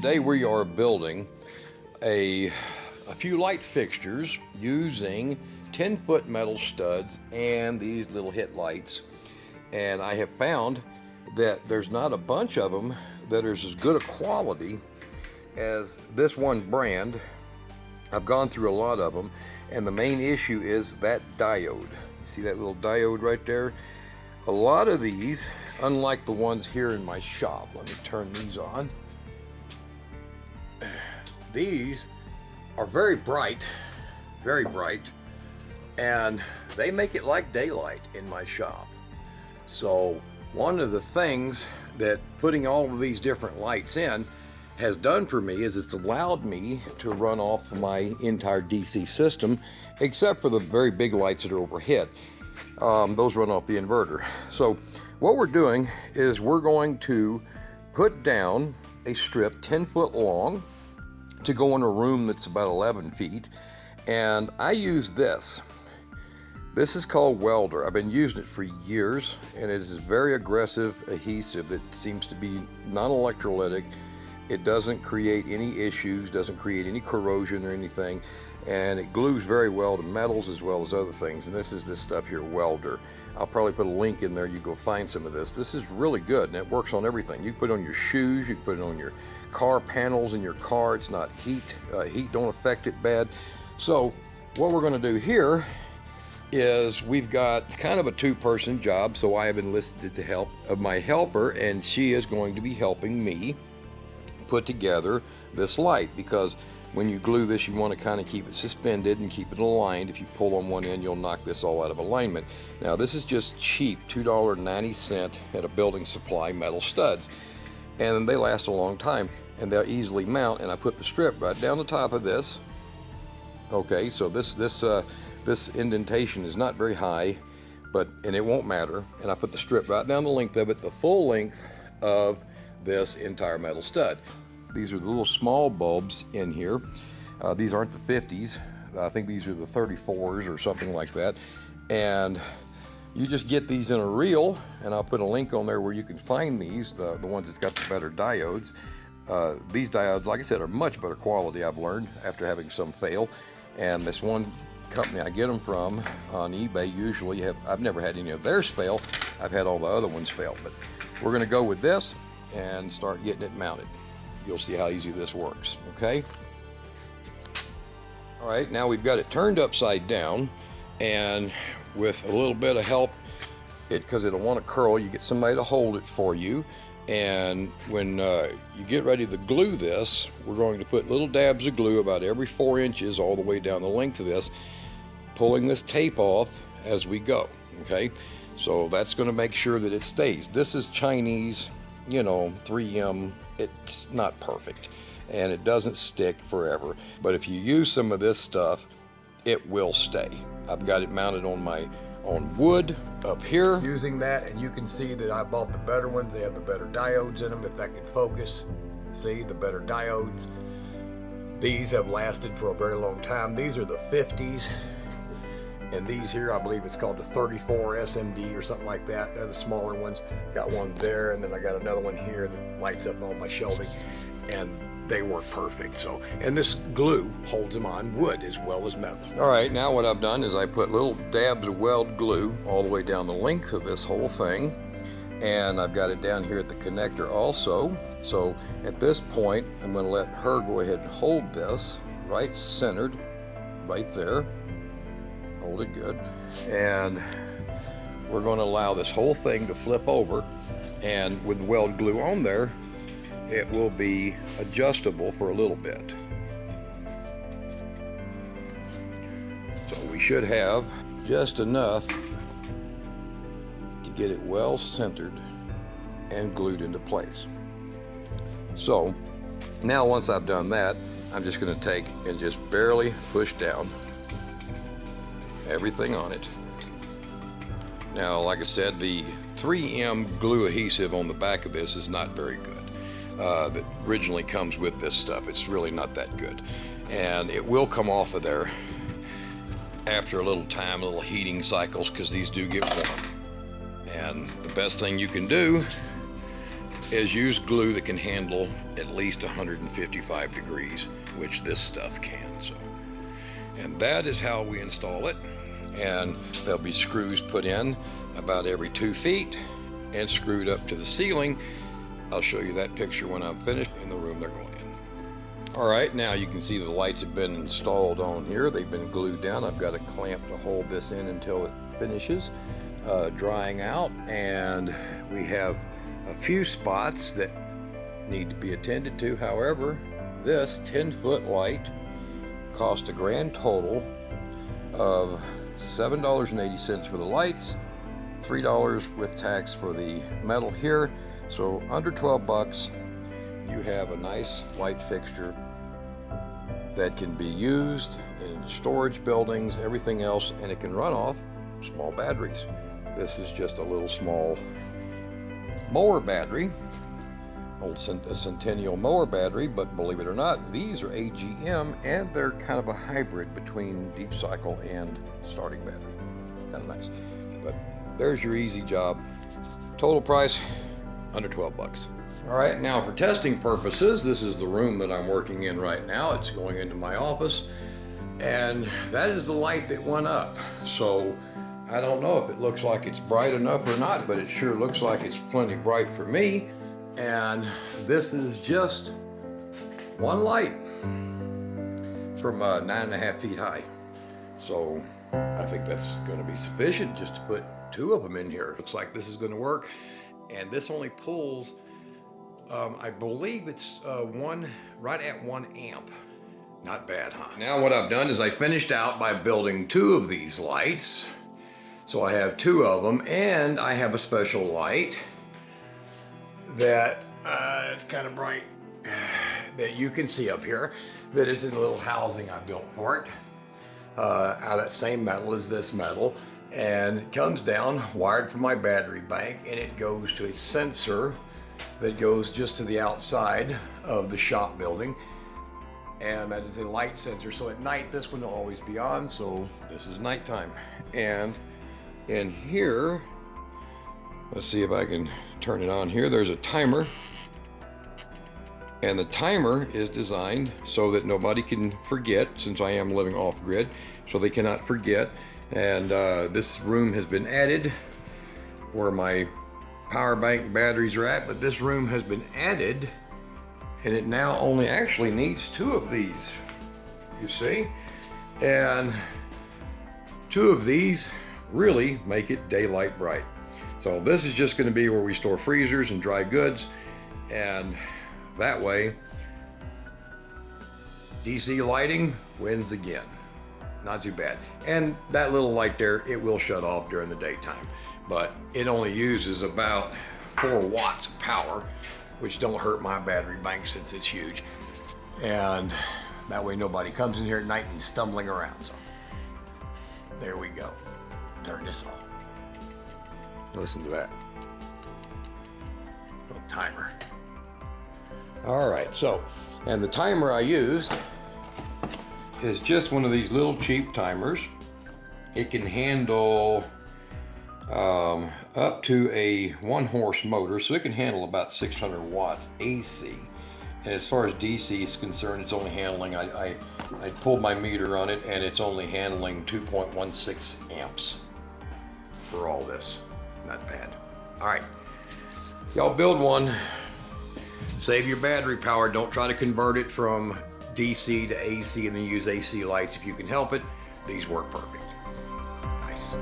today we are building a few light fixtures using 10-foot metal studs and these little hit lights. And I have found that there's not a bunch of them that are as good a quality as this one brand. I've gone through a lot of them, and the main issue is that diode. See that little diode right there? A lot of these, unlike the ones here in my shop, let me turn these on. These are very bright, and they make it like daylight in my shop. So one of the things that putting all of these different lights in has done for me is it's allowed me to run off my entire DC system, except for the very big lights that are overhead. Those run off the inverter. So what we're doing is we're going to put down a strip 10 foot long to go in a room that's about 11 feet. And I use this. This is called Welder. I've been using it for years, and it is a very aggressive adhesive that seems to be non-electrolytic. It doesn't create any issues, doesn't create any corrosion or anything, and it glues very well to metals as well as other things. And this is this stuff here, Welder. I'll probably put a link in there. You go find some of this. This is really good, and it works on everything. You can put it on your shoes, you can put it on your car panels in your car. It's not heat. Heat don't affect it bad. So what we're going to do here is we've got kind of a two-person job, so I have enlisted the help of my helper, and she is going to be helping me put together this light, because when you glue this, you want to kind of keep it suspended and keep it aligned. If you pull on one end, you'll knock this all out of alignment. Now this is just cheap $2.90 at a building supply metal studs, and they last a long time, and they'll easily mount. And I put the strip right down the top of this. Okay, so this indentation is not very high, and it won't matter. And I put the strip right down the length of it, the full length of this entire metal stud. These are the little small bulbs in here. These aren't the 50s. I think these are the 34s or something like that. And you just get these in a reel, and I'll put a link on there where you can find these, the ones that's got the better diodes. These diodes, like I said, are much better quality, I've learned after having some fail. And this one company I get them from on eBay, usually I've never had any of theirs fail. I've had all the other ones fail. But we're going to go with this and start getting it mounted. You'll see how easy this works. Okay, all right, now we've got it turned upside down, and with a little bit of help, because it'll want to curl, you get somebody to hold it for you. And when you get ready to glue this, we're going to put little dabs of glue about every 4 inches all the way down the length of this, pulling this tape off as we go. Okay, so that's going to make sure that it stays. This is Chinese, 3M. It's not perfect, and it doesn't stick forever, but if you use some of this stuff, it will stay. I've got it mounted on wood up here using that, and you can see that I bought the better ones. They have the better diodes in them, if that can focus. See, the better diodes. These have lasted for a very long time. These are the 50s, and these here, I believe it's called the 34 SMD or something like that. They're the smaller ones. Got one there, and then I got another one here that lights up all my shelving, and they work perfect. So, and this glue holds them on wood as well as metal. All right, now what I've done is I put little dabs of weld glue all the way down the length of this whole thing, and I've got it down here at the connector also. So at this point, I'm going to let her go ahead and hold this right centered right there. Hold it good, and we're going to allow this whole thing to flip over, and with weld glue on there, it will be adjustable for a little bit. So we should have just enough to get it well centered and glued into place. So now once I've done that, I'm just going to take and just barely push down everything on it. Now, like I said, the 3M glue adhesive on the back of this is not very good. That originally comes with this stuff. It's really not that good, and it will come off of there after a little time, little heating cycles, because these do get warm. And the best thing you can do is use glue that can handle at least 155 degrees, which this stuff can. So, and that is how we install it. And there'll be screws put in about every 2 feet and screwed up to the ceiling. I'll show you that picture when I'm finished in the room they're going in. All right, now you can see the lights have been installed on here. They've been glued down. I've got a clamp to hold this in until it finishes drying out. And we have a few spots that need to be attended to. However, this 10-foot light cost a grand total of $7.80 for the lights, $3 with tax for the metal here. So under 12 bucks, you have a nice light fixture that can be used in storage buildings, everything else, and it can run off small batteries. This is just a little small mower battery, a Centennial mower battery, but believe it or not, these are AGM, and they're kind of a hybrid between deep cycle and starting battery. Kind of nice. But there's your easy job. Total price, under 12 bucks. All right, now for testing purposes, this is the room that I'm working in right now. It's going into my office, and that is the light that went up. So I don't know if it looks like it's bright enough or not, but it sure looks like it's plenty bright for me. And this is just one light from 9.5 feet high. So I think that's going to be sufficient just to put 2 of them in here. Looks like this is going to work. And this only pulls, I believe it's right at 1 amp. Not bad, huh? Now what I've done is I finished out by building 2 of these lights. So I have 2 of them, and I have a special light that it's kind of bright that you can see up here, that is in a little housing I built for it out of that same metal as this metal, and it comes down wired from my battery bank, and it goes to a sensor that goes just to the outside of the shop building, and that is a light sensor. So at night this one will always be on, so this is nighttime. And in here, let's see if I can turn it on here. There's a timer, and the timer is designed so that nobody can forget, since I am living off grid, so they cannot forget. And this room has been added where my power bank batteries are at, but this room has been added, and it now only actually needs 2 of these, you see? And 2 of these really make it daylight bright. So this is just going to be where we store freezers and dry goods, and that way DC lighting wins again. Not too bad. And that little light there, it will shut off during the daytime, but it only uses about 4 watts of power, which don't hurt my battery bank since it's huge. And that way nobody comes in here at night and stumbling around. So there we go. Turn this on. Listen to that little timer. All right, so, and the timer I used is just one of these little cheap timers. It can handle up to a 1-horse motor, so it can handle about 600 watts AC. And as far as DC is concerned, it's only handling, I pulled my meter on it, and it's only handling 2.16 amps for all this. Not bad. All right, y'all build one. Save your battery power. Don't try to convert it from DC to AC and then use AC lights if you can help it. These work perfect. Nice.